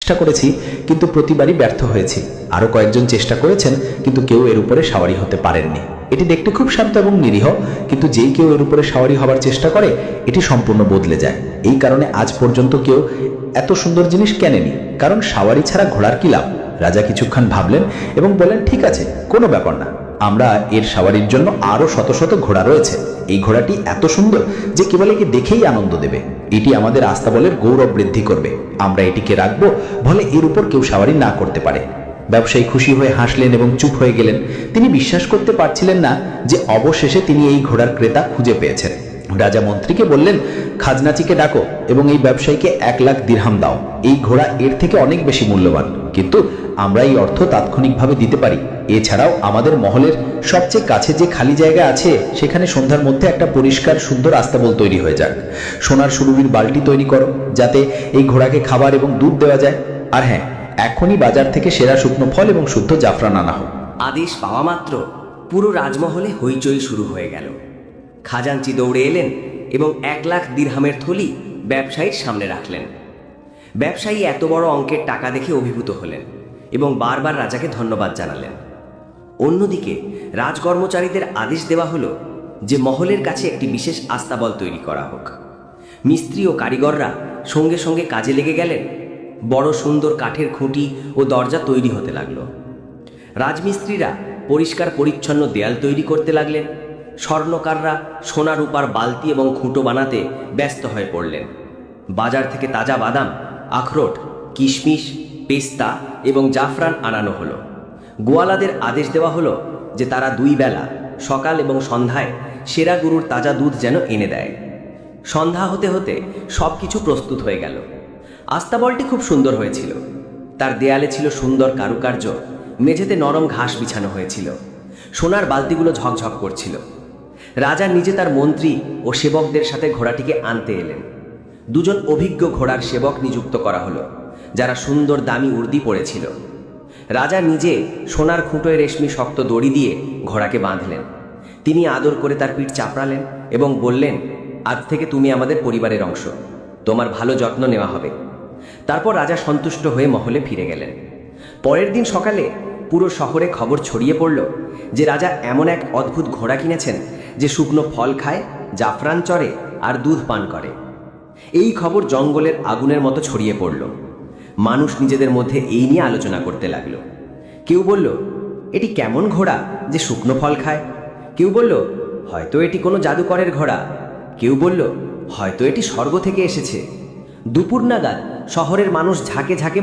চেষ্টা করেছি কিন্তু প্রতিবারই ব্যর্থ হয়েছি। আরো কয়েকজন চেষ্টা করেছেন কিন্তু কেউ এর উপরে সাওয়ারি হতে পারেননি। এটি দেখতে খুব শান্ত এবং নিরীহ, কিন্তু যেই কেউ এর উপরে সাওয়ারি হবার চেষ্টা করে এটি সম্পূর্ণ বদলে যায়। এই কারণে আজ পর্যন্ত কেউ এত সুন্দর জিনিস কেনেনি, কারণ সাওয়ারি ছাড়া ঘোড়ার কি লাভ। রাজা কিছুক্ষণ ভাবলেন এবং বললেন, ঠিক আছে, কোনো ব্যাপার না, আমরা এর সাওয়ারির জন্য আরো শত শত ঘোড়া রয়েছে। এই ঘোড়াটি এত সুন্দর যে কেবল একে দেখেই আনন্দ দেবে। এটি আমাদের আস্তাবলের গৌরব বৃদ্ধি করবে। আমরা এটিকে রাখবো, ভলে এর উপর কেউ সাওয়ারি না করতে পারে। ব্যবসায়ী খুশি হয়ে হাসলেন এবং চুপ হয়ে গেলেন। তিনি বিশ্বাস করতে পারছিলেন না যে অবশেষে তিনি এই ঘোড়ার ক্রেতা খুঁজে পেয়েছেন। রাজা মন্ত্রীকে বললেন, খাজনাচিকে ডাকো এবং এই ব্যবসায়ীকে 1,00,000 দিরহাম দাও। এই ঘোড়া এর থেকে অনেক বেশি মূল্যবান, কিন্তু আমরা এই অর্থ তাৎক্ষণিকভাবে দিতে পারি। এছাড়াও আমাদের মহলের সবচেয়ে কাছে যে খালি জায়গা আছে সেখানে সন্ধ্যার মধ্যে একটা পরিষ্কার সুন্দর আস্তাবল তৈরি হয়ে যাক। সোনার সুরভির বালতি তৈরি করো যাতে এই ঘোড়াকে খাবার এবং দুধ দেওয়া যায়। আর হ্যাঁ, এখনই বাজার থেকে সেরা শুকনো ফল এবং শুদ্ধ জাফরান আনা হোক। আদেশ পাওয়া মাত্র পুরো রাজমহলে হইচই শুরু হয়ে গেল। খাজাঞ্চি দৌড়ে এলেন এবং 1,00,000 দিরহামের থলি ব্যবসায়ীর সামনে রাখলেন। ব্যবসায়ী এত বড় অঙ্কের টাকা দেখে অভিভূত হলেন এবং বারবার রাজাকে ধন্যবাদ জানালেন। অন্যদিকে রাজকর্মচারীদের আদেশ দেওয়া হলো যে মহলের কাছে একটি বিশেষ আস্তাবল তৈরি করা হোক। মিস্ত্রি ও কারিগররা সঙ্গে সঙ্গে কাজে লেগে গেলেন। বড় সুন্দর কাঠের খুঁটি ও দরজা তৈরি হতে লাগলো। রাজমিস্ত্রিরা পরিষ্কার পরিচ্ছন্ন দেয়াল তৈরি করতে লাগলেন। স্বর্ণকাররা সোনা রূপার বালতি এবং খুঁটো বানাতে ব্যস্ত হয়ে পড়লেন। বাজার থেকে তাজা বাদাম, আখরোট, কিশমিশ, পেস্তা এবং জাফরান আনানো হলো। গোয়ালাদের আদেশ দেওয়া হলো যে তারা 2 বেলা সকাল এবং সন্ধ্যায় সেরা গরুর তাজা দুধ যেন এনে দেয়। সন্ধ্যা হতে হতে সব কিছু প্রস্তুত হয়ে গেল। আস্তাবলটি খুব সুন্দর হয়েছিল। তার দেয়ালে ছিল সুন্দর কারুকার্য, মেঝেতে নরম ঘাস বিছানো হয়েছিল, সোনার বালতিগুলো ঝকঝক করছিল। রাজা নিজে তার মন্ত্রী ও সেবকদের সাথে ঘোড়াটিকে আনতে এলেন। 2 অভিজ্ঞ ঘোড়ার সেবক নিযুক্ত করা হলো, যারা সুন্দর দামি উর্দি পরেছিল। রাজা নিজে সোনার খুঁটোয় রেশমি শক্ত দড়ি দিয়ে ঘোড়াকে বাঁধলেন। তিনি আদর করে তার পিঠ চাপড়ালেন এবং বললেন, আজ থেকে তুমি আমাদের পরিবারের অংশ, তোমার ভালো যত্ন নেওয়া হবে। তারপর রাজা সন্তুষ্ট হয়ে মহলে ফিরে গেলেন। পরের দিন সকালে পুরো শহরে খবর ছড়িয়ে পড়ল যে রাজা এমন এক অদ্ভুত ঘোড়া কিনেছেন যে শুকনো ফল খায়, জাফরান চড়ে আর দুধ পান করে। এই খবর জঙ্গলের আগুনের মতো ছড়িয়ে পড়ল। মানুষ নিজেদের মধ্যে এই নিয়ে আলোচনা করতে লাগলো। কেউ বলল, এটি কেমন ঘোড়া যে শুকনো ফল খায়? কেউ বলল, হয়তো এটি কোনো জাদুকরের ঘোড়া। কেউ বলল, হয়তো এটি স্বর্গ থেকে এসেছে। দুপুর নাগাদ শহরের মানুষ ঝাঁকে ঝাঁকে